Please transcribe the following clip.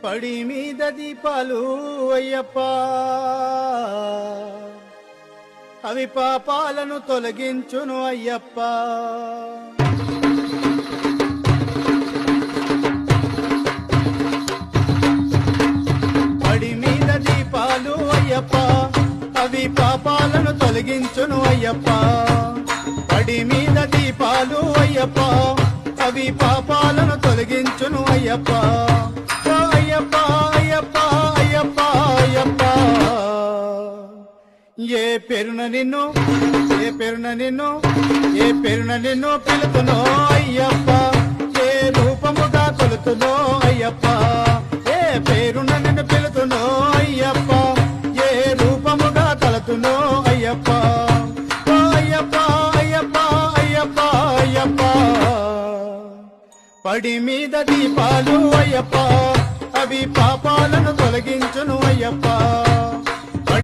పడి మీద దీపాలు అయ్యప్ప, అవి పాపాలను తొలగించును అయ్యప్ప. పడి మీద దీపాలు అయ్యప్ప, అవి పాపాలను తొలగించును అయ్యప్ప. పడి మీద దీపాలు అయ్యప్ప, అవి పాపాలను తొలగించును అయ్యప్ప. అయ్యప్ప అయ్యప్ప అయ్యప్ప అయ్యప్ప. ఏ పేరున నిన్ను ఏ పేరున నిన్ను ఏ పేరున నిన్ను పిలుతునో అయ్యప్ప, ఏ రూపముగా కొలుతునో అయ్యప్ప. ఏ పేరున నిన్ను పిలుతునో అయ్యప్ప, ఏ రూపముగా కలుతునో అయ్యప్ప. అయ్యప్ప అయ్యప్ప అయ్యప్ప అయ్యప్ప. పడి మీద దీపాలు అయ్యప్ప, అవి పాపాలను